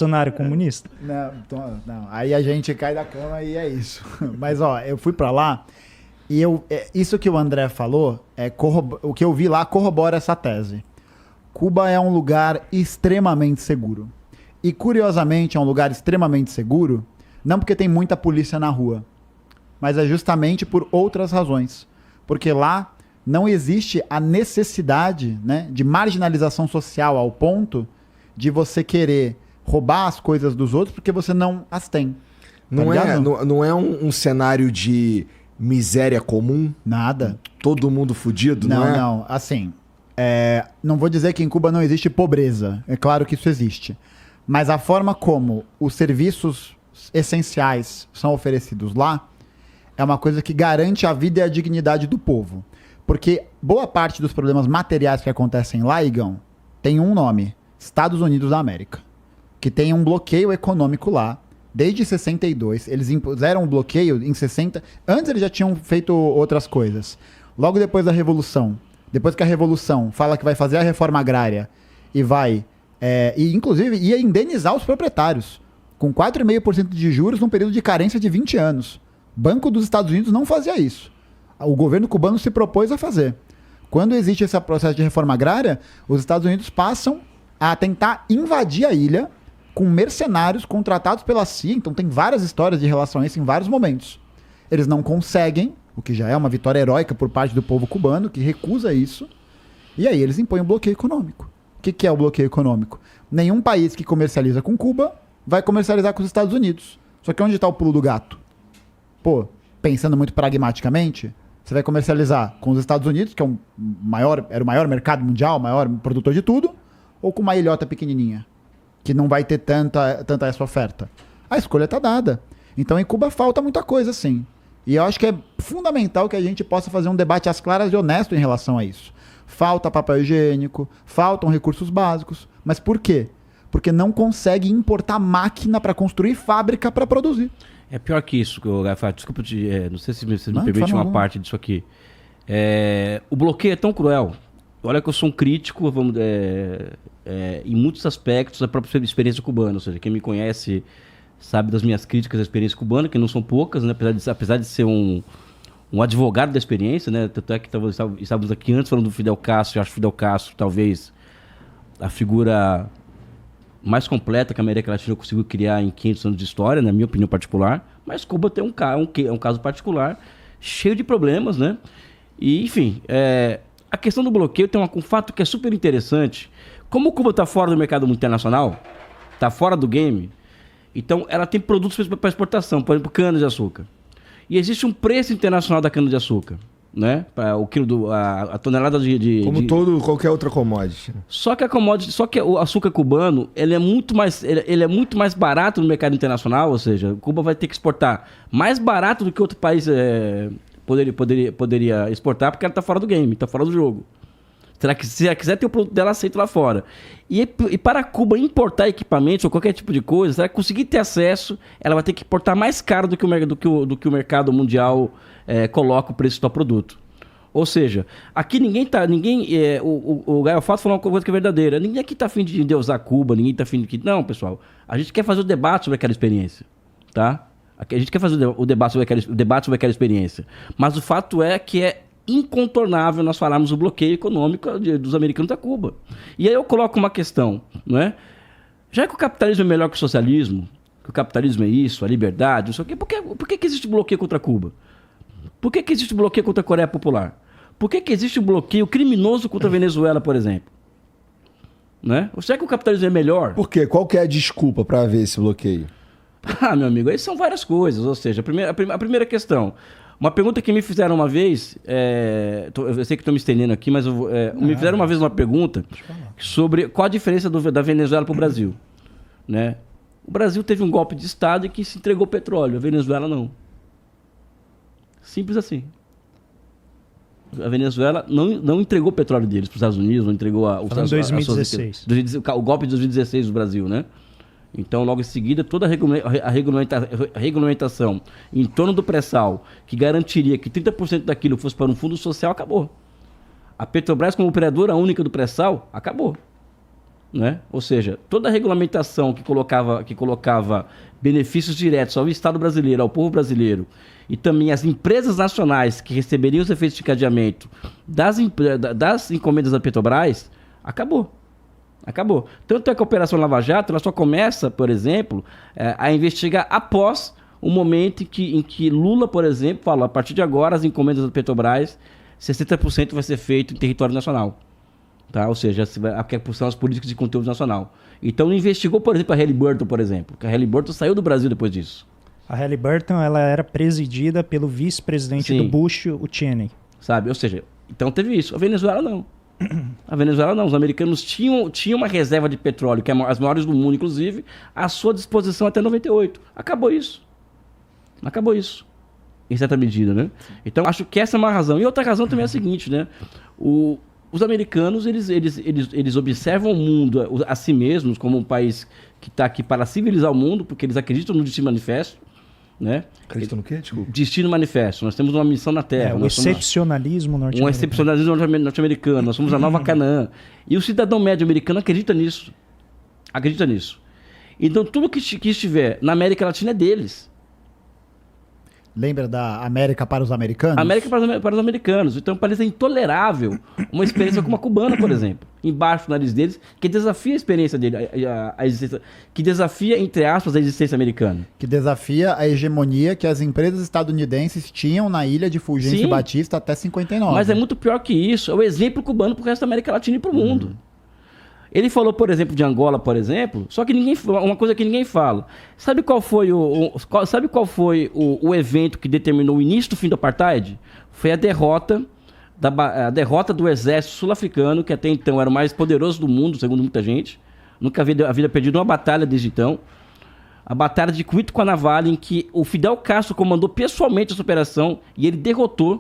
Cenário comunista? Não, aí a gente cai da cama e é isso. Mas, ó, eu fui pra lá e isso que o André falou, o que eu vi lá corrobora essa tese. Cuba é um lugar extremamente seguro. E, curiosamente, é um lugar extremamente seguro, não porque tem muita polícia na rua, mas é justamente por outras razões. Porque lá não existe a necessidade, né, de marginalização social ao ponto de você querer roubar as coisas dos outros porque você não as tem. Não é um cenário de miséria comum? Nada. Todo mundo fudido, não é? Não. Assim, não vou dizer que em Cuba não existe pobreza. É claro que isso existe. Mas a forma como os serviços essenciais são oferecidos lá é uma coisa que garante a vida e a dignidade do povo. Porque boa parte dos problemas materiais que acontecem lá, Igão, tem um nome: Estados Unidos da América. Que tem um bloqueio econômico lá. Desde 62, eles impuseram um bloqueio em 60. Antes eles já tinham feito outras coisas. Logo depois da Revolução, depois que a Revolução fala que vai fazer a reforma agrária e vai, e inclusive ia indenizar os proprietários, com 4,5% de juros num período de carência de 20 anos. O Banco dos Estados Unidos não fazia isso. O governo cubano se propôs a fazer. Quando existe esse processo de reforma agrária, os Estados Unidos passam a tentar invadir a ilha com mercenários contratados pela CIA. Então tem várias histórias de relação a isso em vários momentos. Eles não conseguem, o que já é uma vitória heróica por parte do povo cubano, que recusa isso, e aí eles impõem um bloqueio econômico. O que é o bloqueio econômico? Nenhum país que comercializa com Cuba vai comercializar com os Estados Unidos. Só que onde está o pulo do gato? Pô, pensando muito pragmaticamente, você vai comercializar com os Estados Unidos, que era o maior mercado mundial, o maior produtor de tudo, ou com uma ilhota pequenininha, que não vai ter tanta essa oferta? A escolha está dada. Então em Cuba falta muita coisa, sim. E eu acho que é fundamental que a gente possa fazer um debate às claras e honesto em relação a isso. Falta papel higiênico, faltam recursos básicos. Mas por quê? Porque não consegue importar máquina para construir fábrica para produzir. É pior que isso, Rafael. Desculpa, não sei se você me permite uma parte disso aqui. O bloqueio é tão cruel. Olha que eu sou um crítico, em muitos aspectos, da própria experiência cubana. Ou seja, quem me conhece sabe das minhas críticas à experiência cubana, que não são poucas, né? Apesar de ser um advogado da experiência, né? Tanto é que estávamos aqui antes falando do Fidel Castro. Eu acho o Fidel Castro, talvez, a figura mais completa que a América Latina conseguiu criar em 500 anos de história, na minha opinião particular. Mas Cuba tem um caso particular, cheio de problemas, né? E, enfim, a questão do bloqueio tem um fato que é super interessante. Como Cuba está fora do mercado internacional, está fora do game, então ela tem produtos para exportação, por exemplo, cana-de-açúcar. E existe um preço internacional da cana-de-açúcar, né? O quilo a tonelada de qualquer outra commodity. Só que o açúcar cubano, ele é muito mais barato no mercado internacional, ou seja, Cuba vai ter que exportar mais barato do que outro país poderia exportar, porque ela está fora do game, está fora do jogo. Será que se ela quiser ter o produto dela, aceita lá fora. E para Cuba importar equipamentos ou qualquer tipo de coisa, se ela conseguir ter acesso, ela vai ter que importar mais caro do que o mercado mundial coloca o preço do produto. Ou seja, aqui o Gaio Fato falou uma coisa que é verdadeira. Ninguém aqui está afim de endeusar Cuba, ninguém está afim de... Não, pessoal. A gente quer fazer o debate sobre aquela experiência. Tá? A gente quer fazer o debate sobre aquela experiência. Mas o fato é que é incontornável nós falarmos do bloqueio econômico dos americanos da Cuba. E aí eu coloco uma questão, não é? Já que o capitalismo é melhor que o socialismo, que o capitalismo é isso, a liberdade, não sei o quê, por que existe bloqueio contra Cuba? Por que existe bloqueio contra a Coreia Popular? Por que existe um bloqueio criminoso contra a Venezuela, por exemplo? Né? Será que o capitalismo é melhor? Por quê? Qual que é a desculpa para haver esse bloqueio? Meu amigo, aí são várias coisas. Ou seja, a primeira questão... Uma pergunta que me fizeram uma vez, eu sei que estou me estendendo aqui, mas me fizeram uma vez uma pergunta sobre qual a diferença da Venezuela para o Brasil. Né? O Brasil teve um golpe de Estado e que se entregou petróleo, a Venezuela não. Simples assim. A Venezuela não entregou o petróleo deles para os Estados Unidos, não entregou em 2016. O golpe de 2016 do Brasil, né? Então, logo em seguida, toda a regulamentação em torno do pré-sal, que garantiria que 30% daquilo fosse para um fundo social, acabou. A Petrobras, como operadora única do pré-sal, acabou. né? Ou seja, toda a regulamentação que colocava benefícios diretos ao Estado brasileiro, ao povo brasileiro, e também as empresas nacionais que receberiam os efeitos de cadeamento das encomendas da Petrobras, acabou. Acabou. Tanto é que a Operação Lava Jato ela só começa, por exemplo, a investigar após o momento em que Lula, por exemplo, fala: a partir de agora as encomendas da Petrobras, 60% vai ser feito em território nacional. Tá? Ou seja, são as políticas de conteúdo nacional. Então não investigou, por exemplo, a Halliburton, por exemplo. Porque a Halliburton saiu do Brasil depois disso. A Halliburton ela era presidida pelo vice-presidente do Bush, o Cheney. Sabe? Ou seja, então teve isso. A Venezuela não. A Venezuela não. Os americanos tinham uma reserva de petróleo, que é as maiores do mundo, inclusive, à sua disposição até 98. Acabou isso. Acabou isso. Em certa medida, né? Então, acho que essa é uma razão. E outra razão também é a seguinte, né? Os americanos, eles observam o mundo a si mesmos como um país que está aqui para civilizar o mundo, porque eles acreditam no Destino Manifesto, né? Acreditam no quê? Desculpa. Destino Manifesto. Nós temos uma missão na Terra. O excepcionalismo norte-americano. Um excepcionalismo norte-americano. Nós somos a nova Canaã. E o cidadão médio americano acredita nisso. Acredita nisso. Então, tudo que estiver na América Latina é deles. Lembra da América para os americanos? América para os americanos. Então, para eles é intolerável uma experiência como a cubana, por exemplo. Embaixo do nariz deles, que desafia a experiência dele, a existência, que desafia, entre aspas, a existência americana. Que desafia a hegemonia que as empresas estadunidenses tinham na ilha de Fulgêncio Batista até 59. Mas é muito pior que isso. É o exemplo cubano para o resto da América Latina e para o mundo. Ele falou, por exemplo, de Angola, por exemplo, só que uma coisa que ninguém fala. Sabe qual foi o evento que determinou o início do fim do apartheid? Foi a derrota do exército sul-africano, que até então era o mais poderoso do mundo, segundo muita gente. Nunca havia perdido uma batalha desde então. A batalha de Cuito com a Navalha, em que o Fidel Castro comandou pessoalmente essa operação e ele derrotou